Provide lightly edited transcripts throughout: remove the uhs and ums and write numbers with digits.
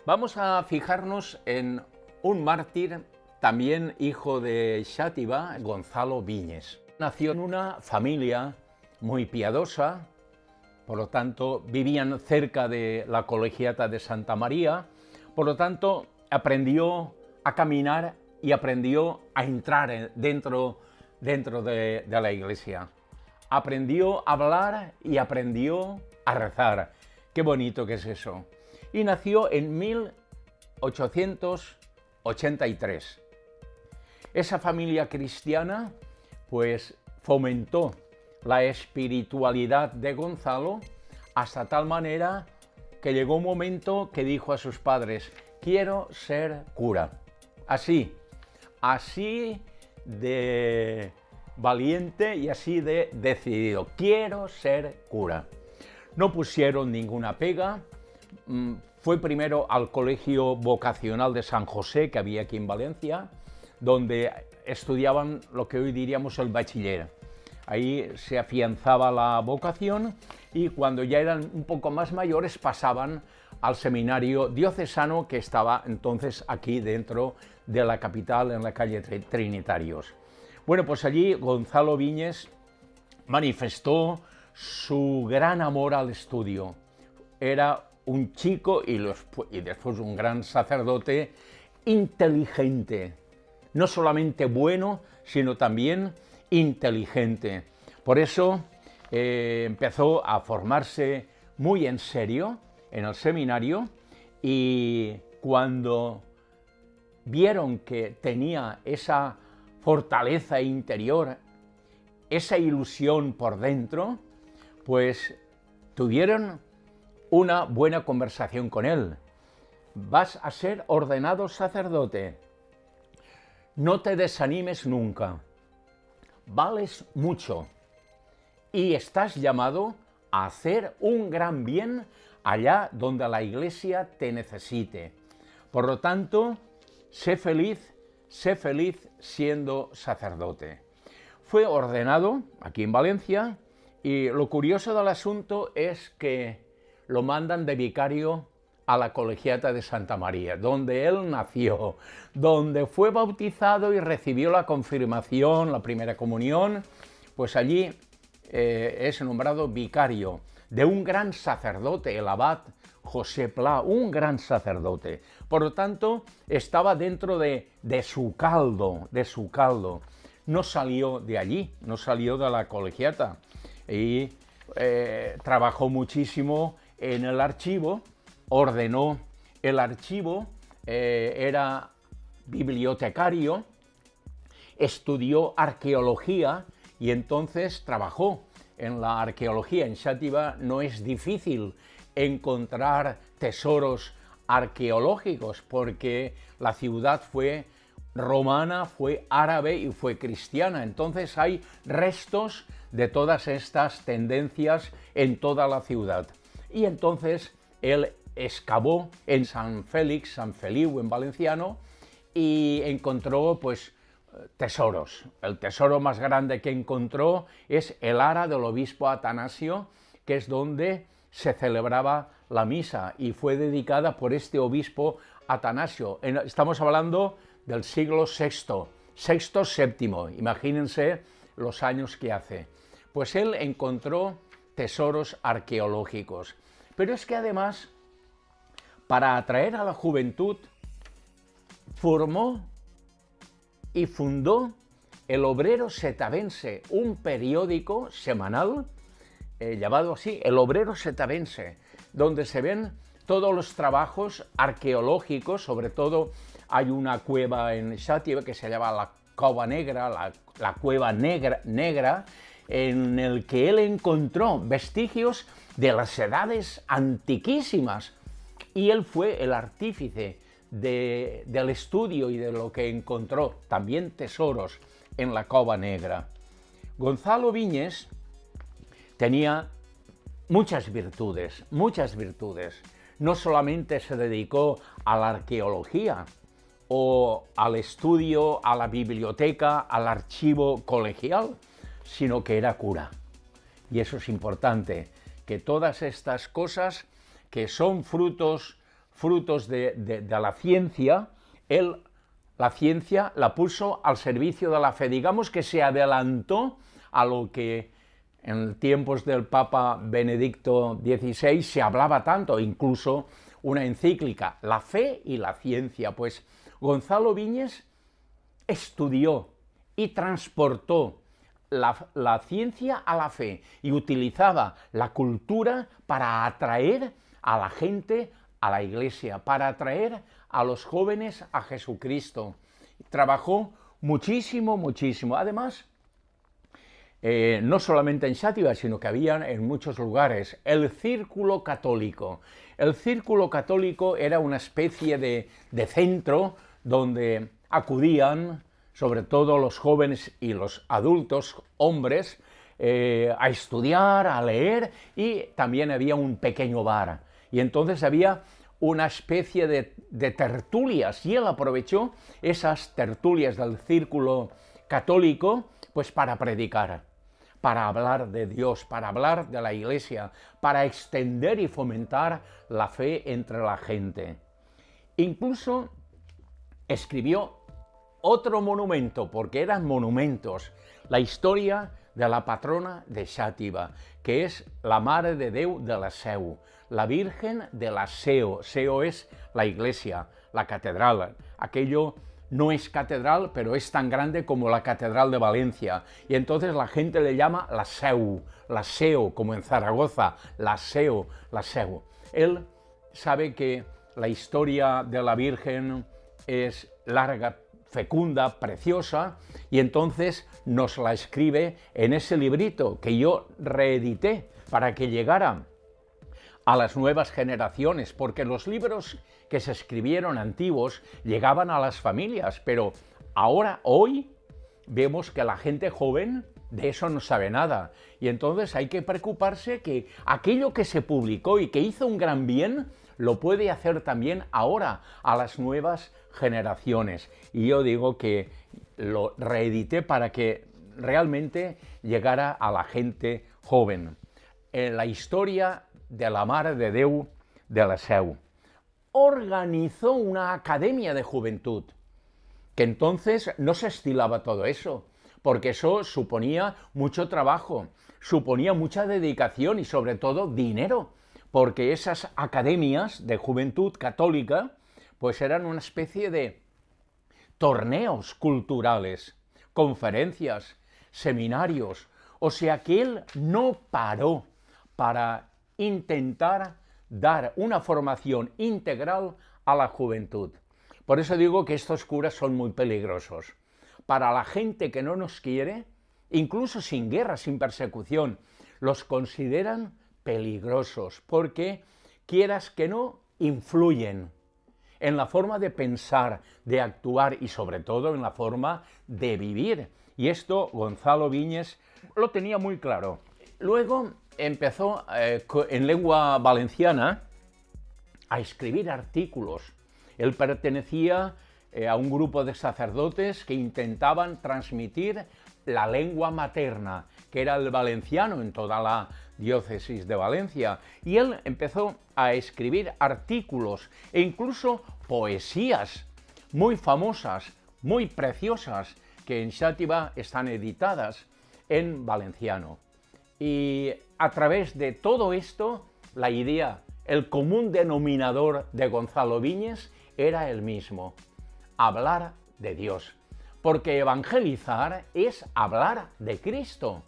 Vamos a fijarnos en un mártir, también hijo de Xàtiva, Gonzalo Viñes. Nació en una familia muy piadosa, por lo tanto vivían cerca de la Colegiata de Santa María, por lo tanto aprendió a caminar y aprendió a entrar dentro de la iglesia. Aprendió a hablar y aprendió a rezar. Qué bonito que es eso. Y nació en 1883. Esa familia cristiana pues fomentó la espiritualidad de Gonzalo hasta tal manera que llegó un momento que dijo a sus padres: quiero ser cura. Así de valiente y así de decidido, quiero ser cura. No pusieron ninguna pega. Fue primero al Colegio Vocacional de San José, que había aquí en Valencia, donde estudiaban lo que hoy diríamos el bachiller. Ahí se afianzaba la vocación y cuando ya eran un poco más mayores pasaban al seminario diocesano, que estaba entonces aquí dentro de la capital, en la calle Trinitarios. Bueno, pues allí Gonzalo Viñes manifestó su gran amor al estudio. Era un chico y después un gran sacerdote inteligente, no solamente bueno, sino también inteligente. Por eso empezó a formarse muy en serio en el seminario, y cuando vieron que tenía esa fortaleza interior, esa ilusión por dentro, pues tuvieron una buena conversación con él. Vas a ser ordenado sacerdote. No te desanimes nunca. Vales mucho y estás llamado a hacer un gran bien allá donde la Iglesia te necesite. Por lo tanto, sé feliz siendo sacerdote. Fue ordenado aquí en Valencia y lo curioso del asunto es que lo mandan de vicario a la Colegiata de Santa María, donde él nació, donde fue bautizado y recibió la confirmación, la primera comunión. Pues allí es nombrado vicario de un gran sacerdote, el abad José Pla, un gran sacerdote. Por lo tanto, estaba dentro de su caldo, No salió de allí, no salió de la colegiata. Y trabajó muchísimo en el archivo, ordenó el archivo, era bibliotecario, estudió arqueología y entonces trabajó en la arqueología. En Xàtiva no es difícil encontrar tesoros arqueológicos porque la ciudad fue romana, fue árabe y fue cristiana. Entonces hay restos de todas estas tendencias en toda la ciudad. Y entonces él excavó en San Félix, San Feliu en valenciano, y encontró pues tesoros. El tesoro más grande que encontró es el ara del obispo Atanasio, que es donde se celebraba la misa y fue dedicada por este obispo Atanasio. Estamos hablando del siglo VI, VII, imagínense los años que hace. Pues él encontró tesoros arqueológicos. Pero es que además, para atraer a la juventud, formó y fundó el Obrero Setavense, un periódico semanal llamado así, el Obrero Setavense, donde se ven todos los trabajos arqueológicos. Sobre todo hay una cueva en Xàtiva que se llama la Cova Negra, la Cueva Negra, en el que él encontró vestigios de las edades antiquísimas, y él fue el artífice del estudio y de lo que encontró, también tesoros en la Cova Negra. Gonzalo Viñes tenía muchas virtudes. No solamente se dedicó a la arqueología o al estudio, a la biblioteca, al archivo colegial, sino que era cura. Y eso es importante, que todas estas cosas que son frutos frutos de la ciencia, él la ciencia la puso al servicio de la fe. Digamos que se adelantó a lo que en tiempos del Papa Benedicto XVI se hablaba tanto, incluso una encíclica, la fe y la ciencia. Pues Gonzalo Viñes estudió y transportó la ciencia a la fe y utilizaba la cultura para atraer a la gente a la iglesia, para atraer a los jóvenes a Jesucristo. Trabajó muchísimo, muchísimo. Además, no solamente en Xàtiva, sino que había en muchos lugares el Círculo Católico. El Círculo Católico era una especie de centro donde acudían sobre todo los jóvenes y los adultos, hombres, a estudiar, a leer, y también había un pequeño bar. Y entonces había una especie de tertulias, y él aprovechó esas tertulias del Círculo Católico pues para predicar, para hablar de Dios, para hablar de la Iglesia, para extender y fomentar la fe entre la gente. Incluso escribió otro monumento, porque eran monumentos, la historia de la patrona de Xàtiva, que es la Mare de Déu de la Seu, la Virgen de la Seu. Seu es la iglesia, la catedral. Aquello no es catedral, pero es tan grande como la Catedral de Valencia. Y entonces la gente le llama la Seu, como en Zaragoza, la Seu, la Seu. Él sabe que la historia de la Virgen es larga, fecunda, preciosa, y entonces nos la escribe en ese librito que yo reedité para que llegara a las nuevas generaciones, porque los libros que se escribieron antiguos llegaban a las familias, pero ahora, hoy, vemos que la gente joven de eso no sabe nada, y entonces hay que preocuparse que aquello que se publicó y que hizo un gran bien, lo puede hacer también ahora a las nuevas generaciones. Y yo digo que lo reedité para que realmente llegara a la gente joven. En la historia de la Mare de Déu de la Seu organizó una academia de juventud, que entonces no se estilaba todo eso, porque eso suponía mucho trabajo, suponía mucha dedicación y sobre todo dinero, porque esas academias de juventud católica pues eran una especie de torneos culturales, conferencias, seminarios, o sea que él no paró para intentar dar una formación integral a la juventud. Por eso digo que estos curas son muy peligrosos. Para la gente que no nos quiere, incluso sin guerra, sin persecución, los consideran peligrosos, porque, quieras que no, influyen en la forma de pensar, de actuar y sobre todo en la forma de vivir. Y esto Gonzalo Viñes lo tenía muy claro. Luego empezó en lengua valenciana a escribir artículos. Él pertenecía a un grupo de sacerdotes que intentaban transmitir la lengua materna, que era el valenciano en toda la diócesis de Valencia, y él empezó a escribir artículos e incluso poesías muy famosas, muy preciosas, que en Xàtiva están editadas en valenciano. Y a través de todo esto, la idea, el común denominador de Gonzalo Viñes era el mismo: hablar de Dios. Porque evangelizar es hablar de Cristo.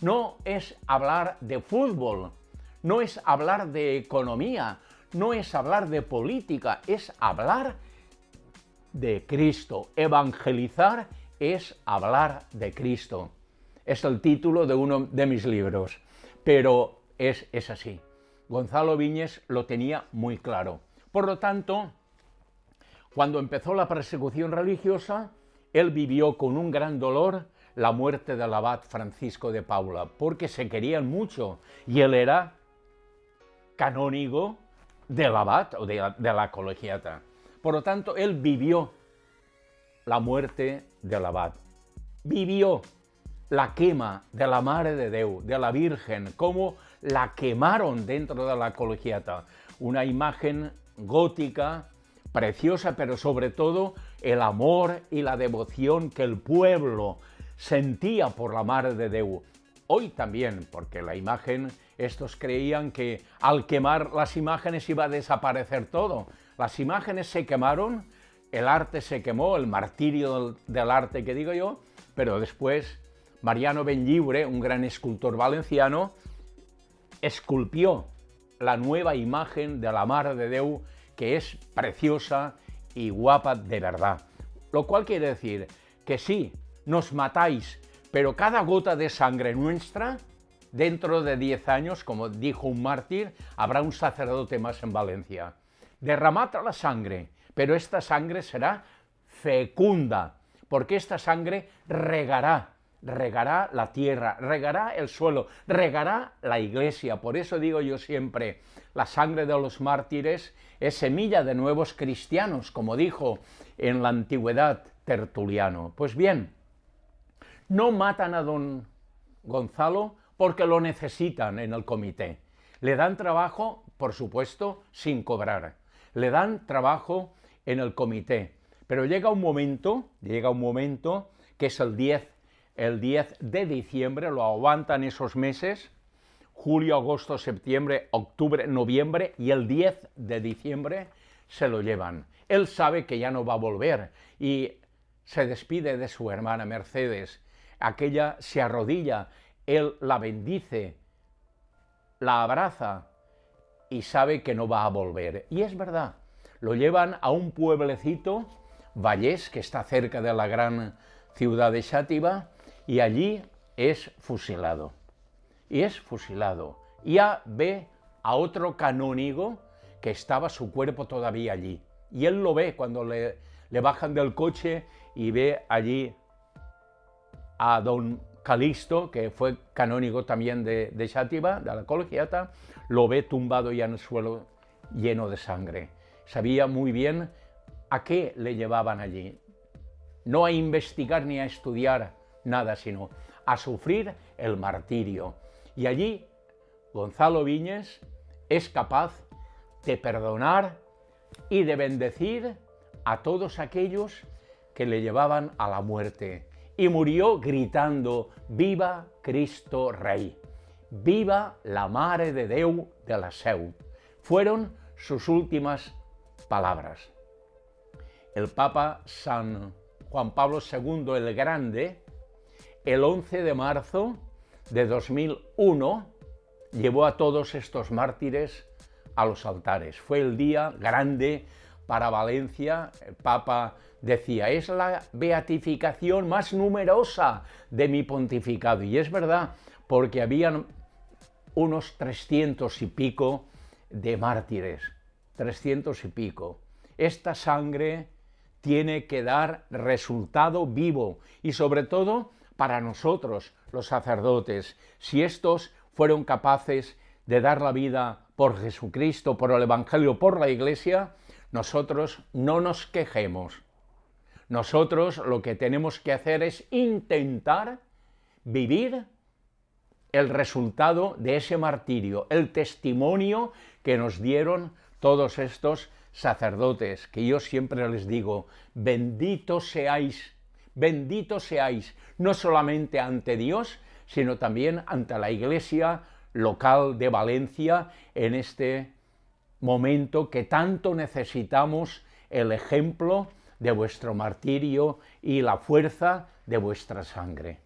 No es hablar de fútbol, no es hablar de economía, no es hablar de política, es hablar de Cristo. Evangelizar es hablar de Cristo. Es el título de uno de mis libros, pero es así. Gonzalo Viñes lo tenía muy claro. Por lo tanto, cuando empezó la persecución religiosa, él vivió con un gran dolor la muerte del abad Francisco de Paula, porque se querían mucho y él era canónigo del abad o de la colegiata. Por lo tanto, él vivió la muerte del abad, vivió la quema de la Mare de Déu, de la Virgen, cómo la quemaron dentro de la colegiata. Una imagen gótica, preciosa, pero sobre todo el amor y la devoción que el pueblo sentía por la Mare de Déu. Hoy también, porque la imagen, estos creían que al quemar las imágenes iba a desaparecer todo. Las imágenes se quemaron, el arte se quemó, el martirio del arte que digo yo, pero después Mariano Benlliure, un gran escultor valenciano, esculpió la nueva imagen de la Mare de Déu, que es preciosa y guapa de verdad. Lo cual quiere decir que sí, nos matáis, pero cada gota de sangre nuestra, dentro de 10 años, como dijo un mártir, habrá un sacerdote más en Valencia. Derramad la sangre, pero esta sangre será fecunda, porque esta sangre regará la tierra, regará el suelo, regará la iglesia. Por eso digo yo siempre, la sangre de los mártires es semilla de nuevos cristianos, como dijo en la antigüedad Tertuliano. Pues bien, no matan a don Gonzalo porque lo necesitan en el comité. Le dan trabajo, por supuesto, sin cobrar. Le dan trabajo en el comité. Pero llega un momento que es el 10 de diciembre, lo aguantan esos meses, julio, agosto, septiembre, octubre, noviembre, y el 10 de diciembre se lo llevan. Él sabe que ya no va a volver y se despide de su hermana Mercedes. Aquella se arrodilla, él la bendice, la abraza y sabe que no va a volver. Y es verdad, lo llevan a un pueblecito, Vallés, que está cerca de la gran ciudad de Xàtiva, y allí es fusilado. Ya ve a otro canónigo que estaba su cuerpo todavía allí. Y él lo ve cuando le bajan del coche y ve allí a don Calixto, que fue canónigo también de Xàtiva, de la colegiata, lo ve tumbado ya en el suelo lleno de sangre. Sabía muy bien a qué le llevaban allí. No a investigar ni a estudiar nada, sino a sufrir el martirio. Y allí Gonzalo Viñes es capaz de perdonar y de bendecir a todos aquellos que le llevaban a la muerte. Y murió gritando: «Viva Cristo Rey! ¡Viva la Mare de Déu de la Seu!». Fueron sus últimas palabras. El Papa San Juan Pablo II el Grande, el 11 de marzo de 2001, llevó a todos estos mártires a los altares. Fue el día grande para Valencia. El Papa decía: es la beatificación más numerosa de mi pontificado. Y es verdad, porque habían unos 300 y pico de mártires, 300 y pico. Esta sangre tiene que dar resultado vivo, y sobre todo para nosotros, los sacerdotes. Si estos fueron capaces de dar la vida por Jesucristo, por el Evangelio, por la Iglesia, nosotros no nos quejemos. Nosotros lo que tenemos que hacer es intentar vivir el resultado de ese martirio, el testimonio que nos dieron todos estos sacerdotes, que yo siempre les digo: benditos seáis, no solamente ante Dios, sino también ante la Iglesia local de Valencia, en este momento que tanto necesitamos el ejemplo de vuestro martirio y la fuerza de vuestra sangre.